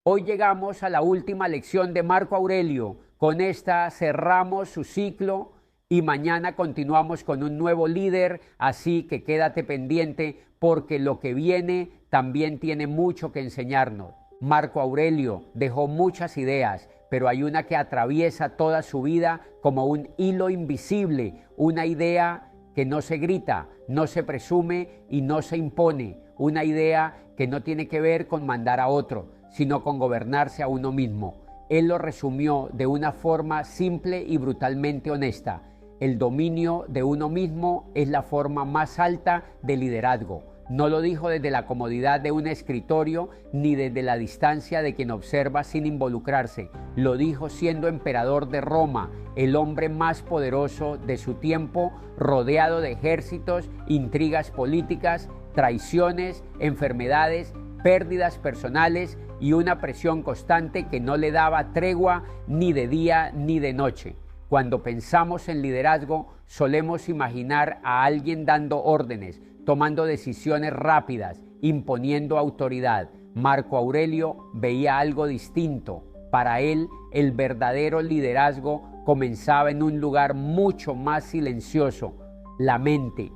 Hoy llegamos a la última lección de Marco Aurelio. Con esta cerramos su ciclo y mañana continuamos con un nuevo líder, así que quédate pendiente porque lo que viene también tiene mucho que enseñarnos. Marco Aurelio dejó muchas ideas, pero hay una que atraviesa toda su vida como un hilo invisible, una idea que no se grita, no se presume y no se impone, una idea que no tiene que ver con mandar a otro, sino con gobernarse a uno mismo. Él lo resumió de una forma simple y brutalmente honesta. El dominio de uno mismo es la forma más alta de liderazgo. No lo dijo desde la comodidad de un escritorio ni desde la distancia de quien observa sin involucrarse. Lo dijo siendo emperador de Roma, el hombre más poderoso de su tiempo, rodeado de ejércitos, intrigas políticas, traiciones, enfermedades, pérdidas personales y una presión constante que no le daba tregua ni de día ni de noche. Cuando pensamos en liderazgo, solemos imaginar a alguien dando órdenes, tomando decisiones rápidas, imponiendo autoridad. Marco Aurelio veía algo distinto. Para él, el verdadero liderazgo comenzaba en un lugar mucho más silencioso, la mente.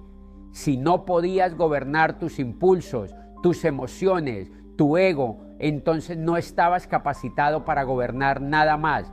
Si no podías gobernar tus impulsos, tus emociones, tu ego, entonces no estabas capacitado para gobernar nada más.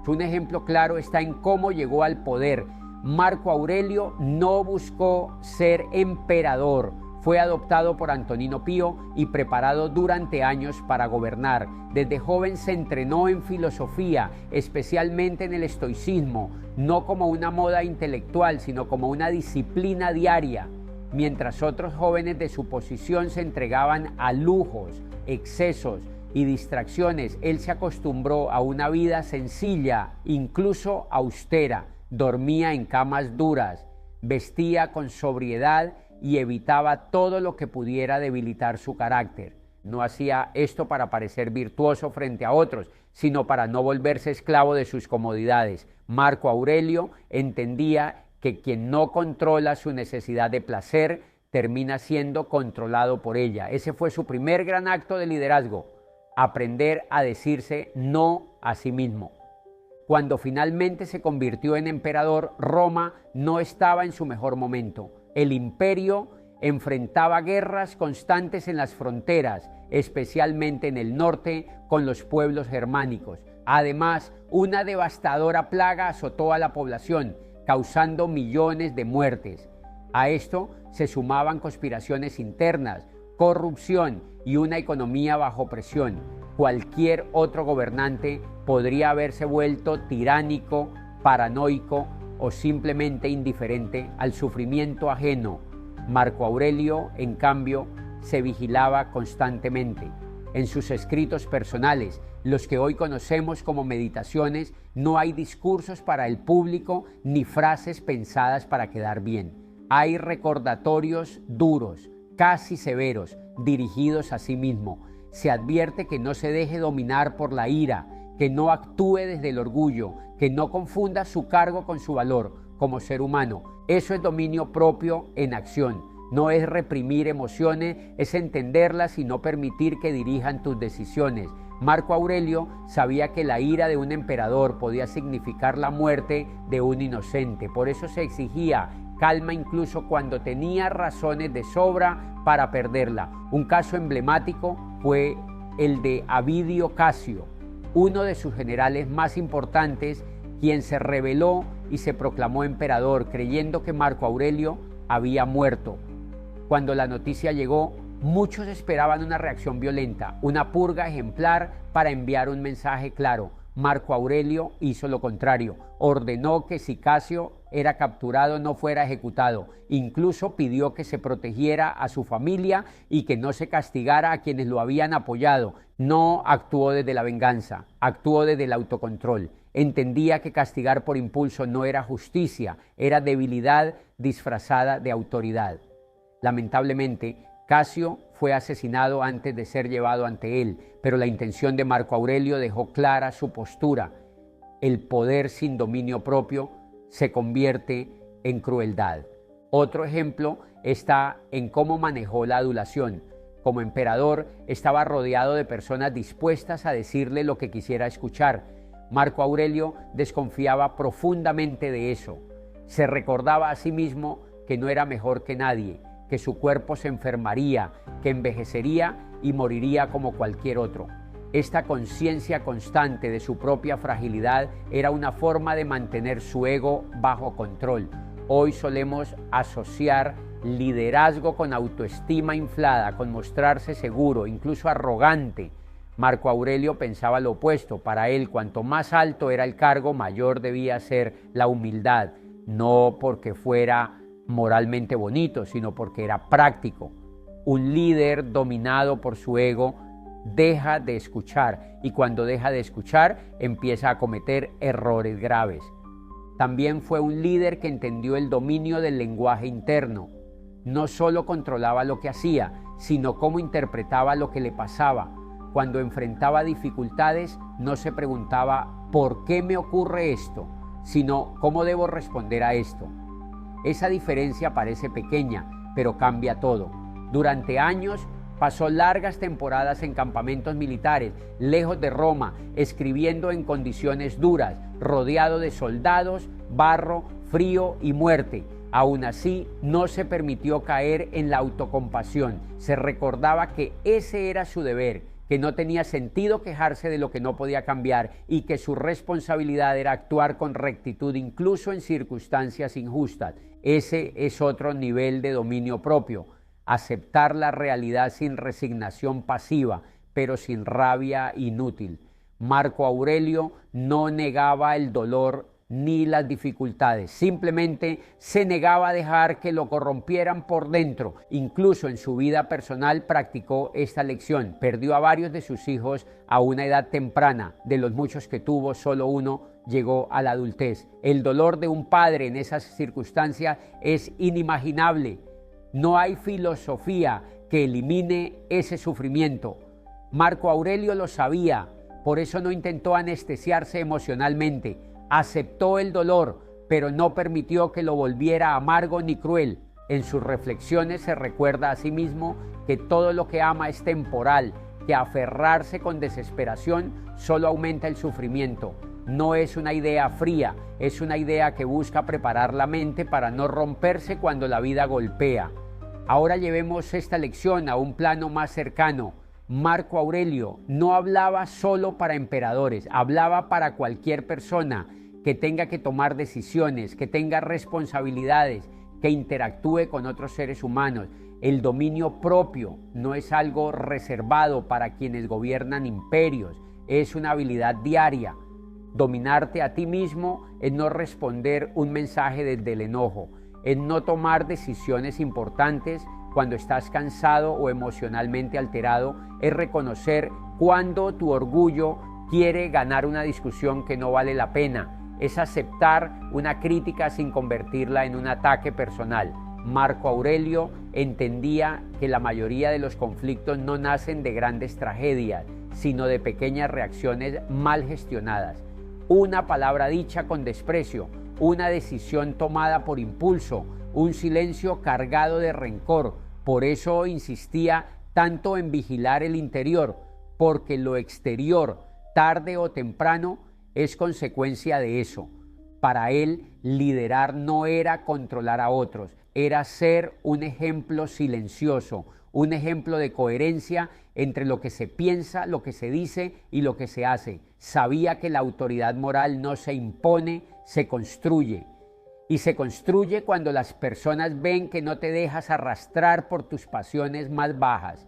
Un ejemplo claro está en cómo llegó al poder. Marco Aurelio no buscó ser emperador, fue adoptado por Antonino Pío y preparado durante años para gobernar. Desde joven se entrenó en filosofía, especialmente en el estoicismo, no como una moda intelectual, sino como una disciplina diaria. Mientras otros jóvenes de su posición se entregaban a lujos, excesos y distracciones, él se acostumbró a una vida sencilla, incluso austera. Dormía en camas duras, vestía con sobriedad y evitaba todo lo que pudiera debilitar su carácter. No hacía esto para parecer virtuoso frente a otros, sino para no volverse esclavo de sus comodidades. Marco Aurelio entendía que quien no controla su necesidad de placer termina siendo controlado por ella. Ese fue su primer gran acto de liderazgo, aprender a decirse no a sí mismo. Cuando finalmente se convirtió en emperador, Roma no estaba en su mejor momento. El imperio enfrentaba guerras constantes en las fronteras, especialmente en el norte con los pueblos germánicos. Además, una devastadora plaga azotó a la población, causando millones de muertes. A esto se sumaban conspiraciones internas, corrupción y una economía bajo presión. Cualquier otro gobernante podría haberse vuelto tiránico, paranoico o simplemente indiferente al sufrimiento ajeno. Marco Aurelio, en cambio, se vigilaba constantemente. En sus escritos personales, los que hoy conocemos como meditaciones, no hay discursos para el público ni frases pensadas para quedar bien. Hay recordatorios duros, casi severos, dirigidos a sí mismo. Se advierte que no se deje dominar por la ira, que no actúe desde el orgullo, que no confunda su cargo con su valor como ser humano. Eso es dominio propio en acción. No es reprimir emociones, es entenderlas y no permitir que dirijan tus decisiones. Marco Aurelio sabía que la ira de un emperador podía significar la muerte de un inocente. Por eso se exigía calma incluso cuando tenía razones de sobra para perderla. Un caso emblemático fue el de Avidio Casio, uno de sus generales más importantes, quien se rebeló y se proclamó emperador, creyendo que Marco Aurelio había muerto. Cuando la noticia llegó, muchos esperaban una reacción violenta, una purga ejemplar para enviar un mensaje claro. Marco Aurelio hizo lo contrario, ordenó que si Casio era capturado no fuera ejecutado, incluso pidió que se protegiera a su familia y que no se castigara a quienes lo habían apoyado. No actuó desde la venganza, actuó desde el autocontrol. Entendía que castigar por impulso no era justicia, era debilidad disfrazada de autoridad. Lamentablemente, Casio fue asesinado antes de ser llevado ante él, pero la intención de Marco Aurelio dejó clara su postura. El poder sin dominio propio se convierte en crueldad. Otro ejemplo está en cómo manejó la adulación. Como emperador, estaba rodeado de personas dispuestas a decirle lo que quisiera escuchar. Marco Aurelio desconfiaba profundamente de eso. Se recordaba a sí mismo que no era mejor que nadie, que su cuerpo se enfermaría, que envejecería y moriría como cualquier otro. Esta conciencia constante de su propia fragilidad era una forma de mantener su ego bajo control. Hoy solemos asociar liderazgo con autoestima inflada, con mostrarse seguro, incluso arrogante. Marco Aurelio pensaba lo opuesto. Para él, cuanto más alto era el cargo, mayor debía ser la humildad, no porque fuera moralmente bonito, sino porque era práctico. Un líder dominado por su ego deja de escuchar, y cuando deja de escuchar empieza a cometer errores graves. También fue un líder que entendió el dominio del lenguaje interno. No solo controlaba lo que hacía, sino cómo interpretaba lo que le pasaba. Cuando enfrentaba dificultades, no se preguntaba ¿por qué me ocurre esto?, sino ¿cómo debo responder a esto? Esa diferencia parece pequeña, pero cambia todo. Durante años pasó largas temporadas en campamentos militares, lejos de Roma, escribiendo en condiciones duras, rodeado de soldados, barro, frío y muerte. Aún así, no se permitió caer en la autocompasión. Se recordaba que ese era su deber, que no tenía sentido quejarse de lo que no podía cambiar y que su responsabilidad era actuar con rectitud incluso en circunstancias injustas. Ese es otro nivel de dominio propio. Aceptar la realidad sin resignación pasiva, pero sin rabia inútil. Marco Aurelio no negaba el dolor ni las dificultades, simplemente se negaba a dejar que lo corrompieran por dentro. Incluso en su vida personal practicó esta lección. Perdió a varios de sus hijos a una edad temprana. De los muchos que tuvo, solo uno llegó a la adultez. El dolor de un padre en esas circunstancias es inimaginable. No hay filosofía que elimine ese sufrimiento. Marco Aurelio lo sabía, por eso no intentó anestesiarse emocionalmente. Aceptó el dolor, pero no permitió que lo volviera amargo ni cruel. En sus reflexiones se recuerda a sí mismo que todo lo que ama es temporal, que aferrarse con desesperación solo aumenta el sufrimiento. No es una idea fría, es una idea que busca preparar la mente para no romperse cuando la vida golpea. Ahora llevemos esta lección a un plano más cercano. Marco Aurelio no hablaba solo para emperadores, hablaba para cualquier persona que tenga que tomar decisiones, que tenga responsabilidades, que interactúe con otros seres humanos. El dominio propio no es algo reservado para quienes gobiernan imperios, es una habilidad diaria. Dominarte a ti mismo es no responder un mensaje desde el enojo, es no tomar decisiones importantes cuando estás cansado o emocionalmente alterado, es reconocer cuando tu orgullo quiere ganar una discusión que no vale la pena, es aceptar una crítica sin convertirla en un ataque personal. Marco Aurelio entendía que la mayoría de los conflictos no nacen de grandes tragedias, sino de pequeñas reacciones mal gestionadas. Una palabra dicha con desprecio, una decisión tomada por impulso, un silencio cargado de rencor. Por eso insistía tanto en vigilar el interior, porque lo exterior, tarde o temprano, es consecuencia de eso. Para él, liderar no era controlar a otros, era ser un ejemplo silencioso, un ejemplo de coherencia entre lo que se piensa, lo que se dice y lo que se hace. Sabía que la autoridad moral no se impone, se construye. Y se construye cuando las personas ven que no te dejas arrastrar por tus pasiones más bajas.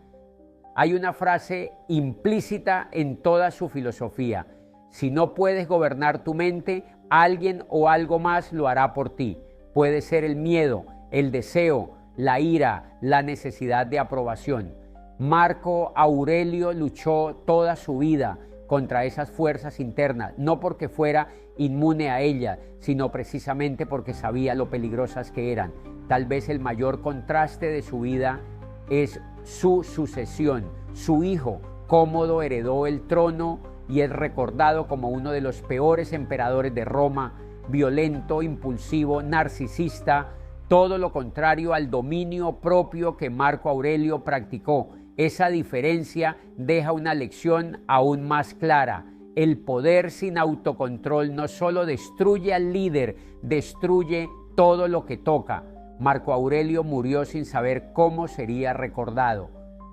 Hay una frase implícita en toda su filosofía: si no puedes gobernar tu mente, alguien o algo más lo hará por ti. Puede ser el miedo, el deseo, la ira, la necesidad de aprobación. Marco Aurelio luchó toda su vida contra esas fuerzas internas, no porque fuera inmune a ellas, sino precisamente porque sabía lo peligrosas que eran. Tal vez el mayor contraste de su vida es su sucesión. Su hijo, Cómodo, heredó el trono y es recordado como uno de los peores emperadores de Roma, violento, impulsivo, narcisista, todo lo contrario al dominio propio que Marco Aurelio practicó. Esa diferencia deja una lección aún más clara. El poder sin autocontrol no solo destruye al líder, destruye todo lo que toca. Marco Aurelio murió sin saber cómo sería recordado.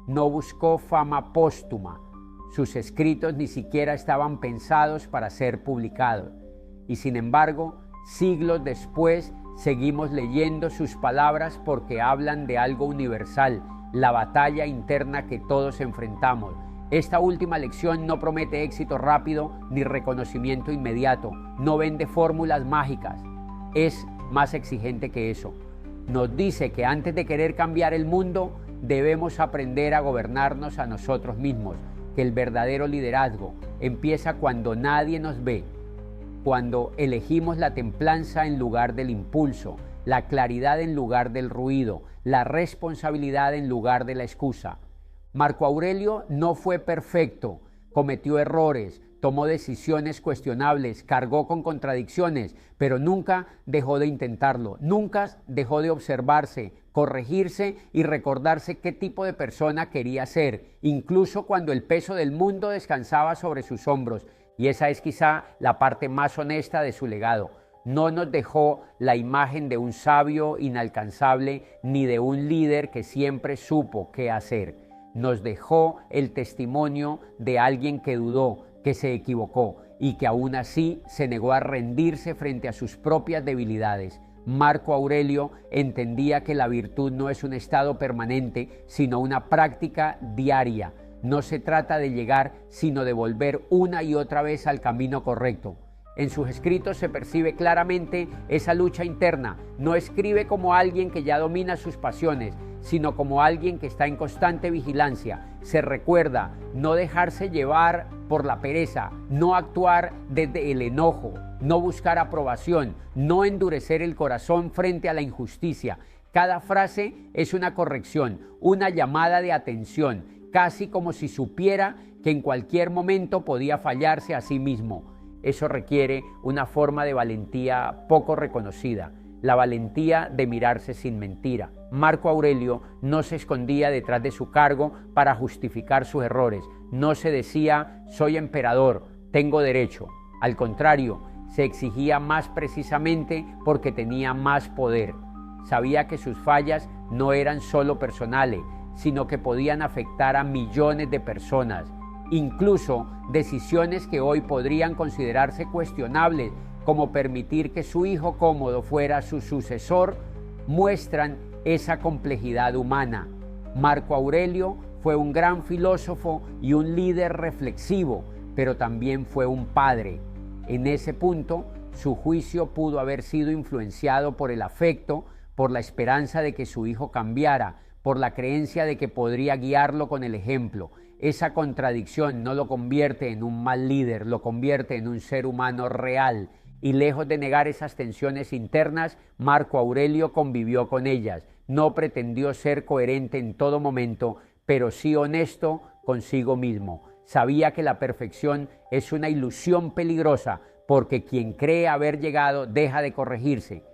No buscó fama póstuma. Sus escritos ni siquiera estaban pensados para ser publicados. Y sin embargo, siglos después, seguimos leyendo sus palabras porque hablan de algo universal, la batalla interna que todos enfrentamos. Esta última lección no promete éxito rápido ni reconocimiento inmediato, no vende fórmulas mágicas, es más exigente que eso. Nos dice que antes de querer cambiar el mundo, debemos aprender a gobernarnos a nosotros mismos, que el verdadero liderazgo empieza cuando nadie nos ve, cuando elegimos la templanza en lugar del impulso, la claridad en lugar del ruido, la responsabilidad en lugar de la excusa. Marco Aurelio no fue perfecto, cometió errores, tomó decisiones cuestionables, cargó con contradicciones, pero nunca dejó de intentarlo, nunca dejó de observarse, corregirse y recordarse qué tipo de persona quería ser, incluso cuando el peso del mundo descansaba sobre sus hombros. Y esa es quizá la parte más honesta de su legado. No nos dejó la imagen de un sabio inalcanzable ni de un líder que siempre supo qué hacer. Nos dejó el testimonio de alguien que dudó, que se equivocó y que aún así se negó a rendirse frente a sus propias debilidades. Marco Aurelio entendía que la virtud no es un estado permanente, sino una práctica diaria. No se trata de llegar, sino de volver una y otra vez al camino correcto. En sus escritos se percibe claramente esa lucha interna. No escribe como alguien que ya domina sus pasiones, sino como alguien que está en constante vigilancia. Se recuerda no dejarse llevar por la pereza, no actuar desde el enojo, no buscar aprobación, no endurecer el corazón frente a la injusticia. Cada frase es una corrección, una llamada de atención, casi como si supiera que en cualquier momento podía fallarse a sí mismo. Eso requiere una forma de valentía poco reconocida, la valentía de mirarse sin mentira. Marco Aurelio no se escondía detrás de su cargo para justificar sus errores, no se decía soy emperador, tengo derecho. Al contrario, se exigía más precisamente porque tenía más poder. Sabía que sus fallas no eran solo personales, sino que podían afectar a millones de personas. Incluso decisiones que hoy podrían considerarse cuestionables, como permitir que su hijo Cómodo fuera su sucesor, muestran esa complejidad humana. Marco Aurelio fue un gran filósofo y un líder reflexivo, pero también fue un padre. En ese punto, su juicio pudo haber sido influenciado por el afecto, por la esperanza de que su hijo cambiara, por la creencia de que podría guiarlo con el ejemplo. Esa contradicción no lo convierte en un mal líder, lo convierte en un ser humano real. Y lejos de negar esas tensiones internas, Marco Aurelio convivió con ellas. No pretendió ser coherente en todo momento, pero sí honesto consigo mismo. Sabía que la perfección es una ilusión peligrosa, porque quien cree haber llegado deja de corregirse.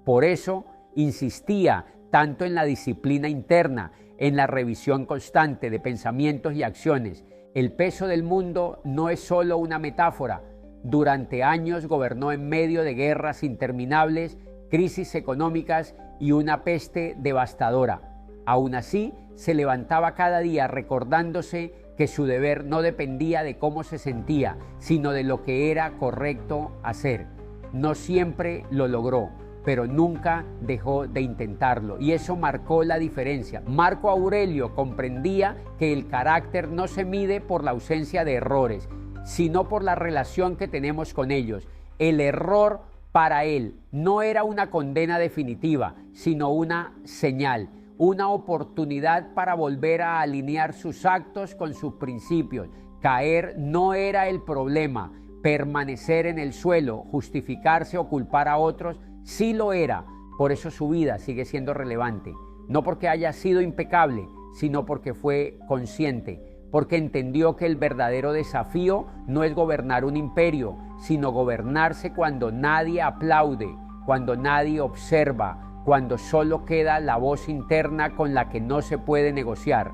Por eso insistía tanto en la disciplina interna, en la revisión constante de pensamientos y acciones. El peso del mundo no es solo una metáfora. Durante años gobernó en medio de guerras interminables, crisis económicas y una peste devastadora. Aún así, se levantaba cada día recordándose que su deber no dependía de cómo se sentía, sino de lo que era correcto hacer. No siempre lo logró, pero nunca dejó de intentarlo, y eso marcó la diferencia. Marco Aurelio comprendía que el carácter no se mide por la ausencia de errores, sino por la relación que tenemos con ellos. El error para él no era una condena definitiva, sino una señal, una oportunidad para volver a alinear sus actos con sus principios. Caer no era el problema, permanecer en el suelo, justificarse o culpar a otros, sí lo era. Por eso su vida sigue siendo relevante, no porque haya sido impecable, sino porque fue consciente, porque entendió que el verdadero desafío no es gobernar un imperio, sino gobernarse cuando nadie aplaude, cuando nadie observa, cuando solo queda la voz interna con la que no se puede negociar.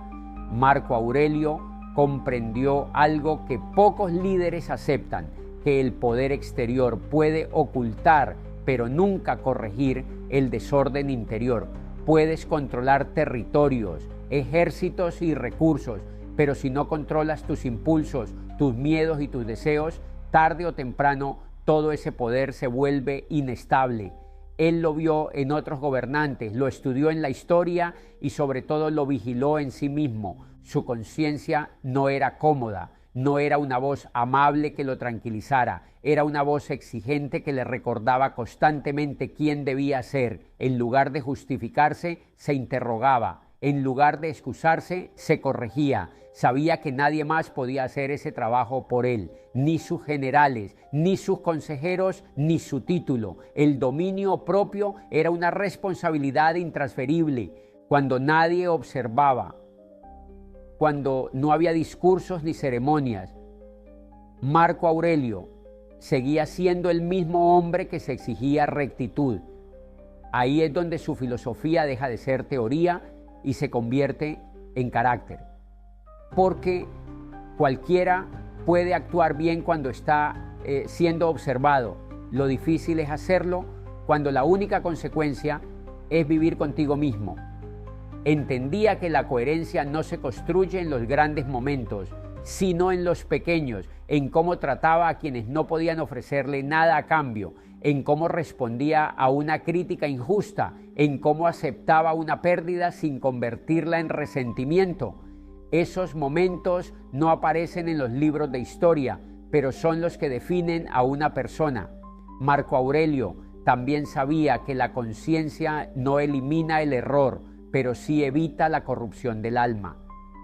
Marco Aurelio comprendió algo que pocos líderes aceptan, que el poder exterior puede ocultar, pero nunca corregir el desorden interior. Puedes controlar territorios, ejércitos y recursos, pero si no controlas tus impulsos, tus miedos y tus deseos, tarde o temprano todo ese poder se vuelve inestable. Él lo vio en otros gobernantes, lo estudió en la historia y sobre todo lo vigiló en sí mismo. Su conciencia no era cómoda, no era una voz amable que lo tranquilizara, era una voz exigente que le recordaba constantemente quién debía ser. En lugar de justificarse, se interrogaba. En lugar de excusarse, se corregía. Sabía que nadie más podía hacer ese trabajo por él, ni sus generales, ni sus consejeros, ni su título. El dominio propio era una responsabilidad intransferible. Cuando nadie observaba, cuando no había discursos ni ceremonias, Marco Aurelio seguía siendo el mismo hombre que se exigía rectitud. Ahí es donde su filosofía deja de ser teoría y se convierte en carácter. Porque cualquiera puede actuar bien cuando está siendo observado. Lo difícil es hacerlo cuando la única consecuencia es vivir contigo mismo. Entendía que la coherencia no se construye en los grandes momentos, sino en los pequeños, en cómo trataba a quienes no podían ofrecerle nada a cambio, en cómo respondía a una crítica injusta, en cómo aceptaba una pérdida sin convertirla en resentimiento. Esos momentos no aparecen en los libros de historia, pero son los que definen a una persona. Marco Aurelio también sabía que la conciencia no elimina el error, pero sí evita la corrupción del alma.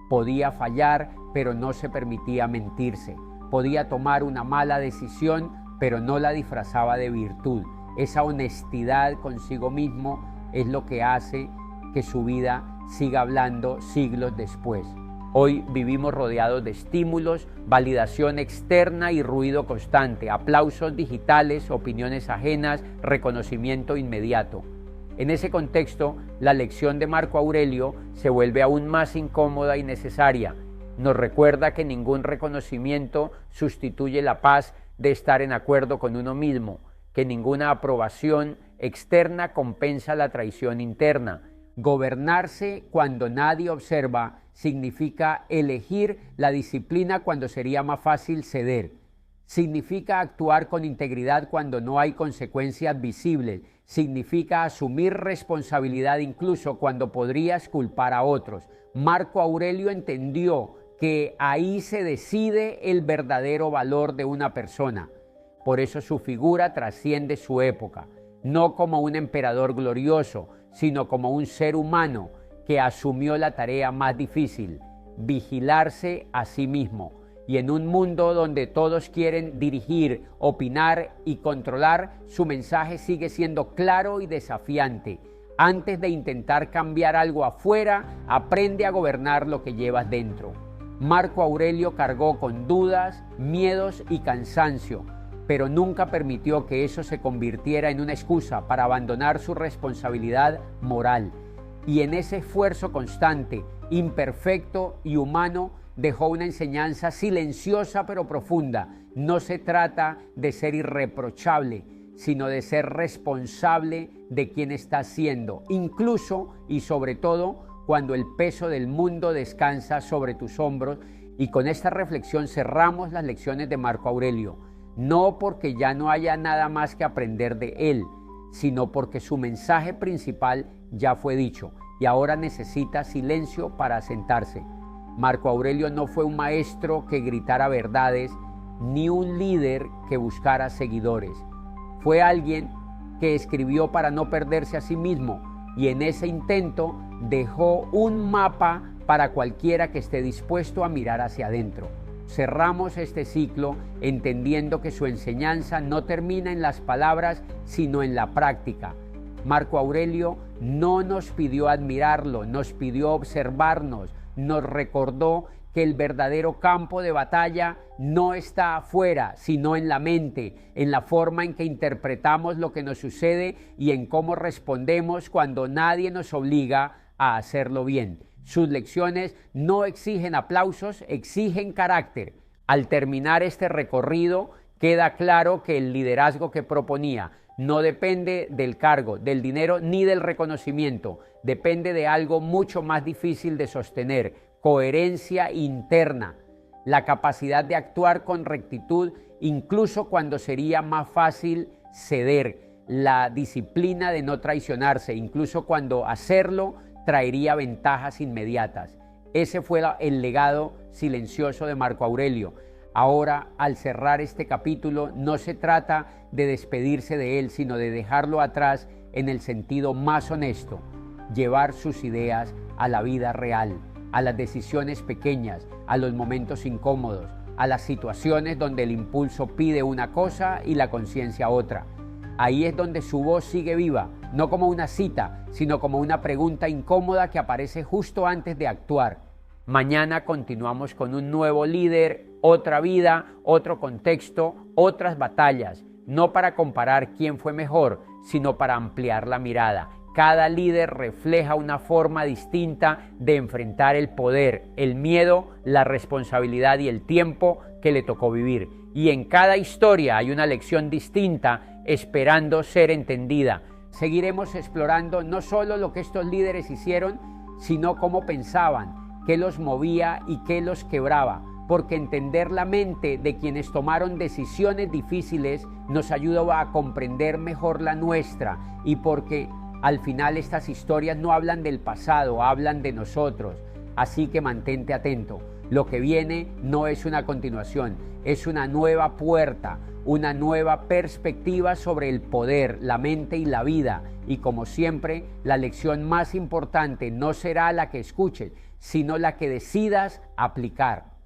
Podía fallar, pero no se permitía mentirse. Podía tomar una mala decisión, pero no la disfrazaba de virtud. Esa honestidad consigo mismo es lo que hace que su vida siga hablando siglos después. Hoy vivimos rodeados de estímulos, validación externa y ruido constante, aplausos digitales, opiniones ajenas, reconocimiento inmediato. En ese contexto, la lección de Marco Aurelio se vuelve aún más incómoda y necesaria. Nos recuerda que ningún reconocimiento sustituye la paz de estar en acuerdo con uno mismo, que ninguna aprobación externa compensa la traición interna. Gobernarse cuando nadie observa significa elegir la disciplina cuando sería más fácil ceder. Significa actuar con integridad cuando no hay consecuencias visibles. Significa asumir responsabilidad incluso cuando podrías culpar a otros. Marco Aurelio entendió que ahí se decide el verdadero valor de una persona. Por eso su figura trasciende su época, no como un emperador glorioso, sino como un ser humano que asumió la tarea más difícil, vigilarse a sí mismo. Y en un mundo donde todos quieren dirigir, opinar y controlar, su mensaje sigue siendo claro y desafiante. Antes de intentar cambiar algo afuera, aprende a gobernar lo que llevas dentro. Marco Aurelio cargó con dudas, miedos y cansancio, pero nunca permitió que eso se convirtiera en una excusa para abandonar su responsabilidad moral. Y en ese esfuerzo constante, imperfecto y humano, dejó una enseñanza silenciosa pero profunda. No se trata de ser irreprochable, sino de ser responsable de quien estás siendo, incluso y sobre todo cuando el peso del mundo descansa sobre tus hombros. Y con esta reflexión cerramos las lecciones de Marco Aurelio, no porque ya no haya nada más que aprender de él, sino porque su mensaje principal ya fue dicho y ahora necesita silencio para asentarse. Marco Aurelio no fue un maestro que gritara verdades, ni un líder que buscara seguidores. Fue alguien que escribió para no perderse a sí mismo y en ese intento dejó un mapa para cualquiera que esté dispuesto a mirar hacia adentro. Cerramos este ciclo entendiendo que su enseñanza no termina en las palabras, sino en la práctica. Marco Aurelio no nos pidió admirarlo, nos pidió observarnos, nos recordó que el verdadero campo de batalla no está afuera, sino en la mente, en la forma en que interpretamos lo que nos sucede y en cómo respondemos cuando nadie nos obliga a hacerlo bien. Sus lecciones no exigen aplausos, exigen carácter. Al terminar este recorrido, queda claro que el liderazgo que proponía no depende del cargo, del dinero ni del reconocimiento. Depende de algo mucho más difícil de sostener: coherencia interna, la capacidad de actuar con rectitud incluso cuando sería más fácil ceder, la disciplina de no traicionarse, incluso cuando hacerlo traería ventajas inmediatas. Ese fue el legado silencioso de Marco Aurelio. Ahora, al cerrar este capítulo, no se trata de despedirse de él, sino de dejarlo atrás en el sentido más honesto: llevar sus ideas a la vida real, a las decisiones pequeñas, a los momentos incómodos, a las situaciones donde el impulso pide una cosa y la conciencia otra. Ahí es donde su voz sigue viva, no como una cita, sino como una pregunta incómoda que aparece justo antes de actuar. Mañana continuamos con un nuevo líder, otra vida, otro contexto, otras batallas, no para comparar quién fue mejor, sino para ampliar la mirada. Cada líder refleja una forma distinta de enfrentar el poder, el miedo, la responsabilidad y el tiempo que le tocó vivir. Y en cada historia hay una lección distinta esperando ser entendida. Seguiremos explorando no solo lo que estos líderes hicieron, sino cómo pensaban, qué los movía y qué los quebraba, porque entender la mente de quienes tomaron decisiones difíciles nos ayuda a comprender mejor la nuestra, y porque al final estas historias no hablan del pasado, hablan de nosotros. Así que mantente atento. Lo que viene no es una continuación, es una nueva puerta, una nueva perspectiva sobre el poder, la mente y la vida. Y como siempre, la lección más importante no será la que escuches, sino la que decidas aplicar.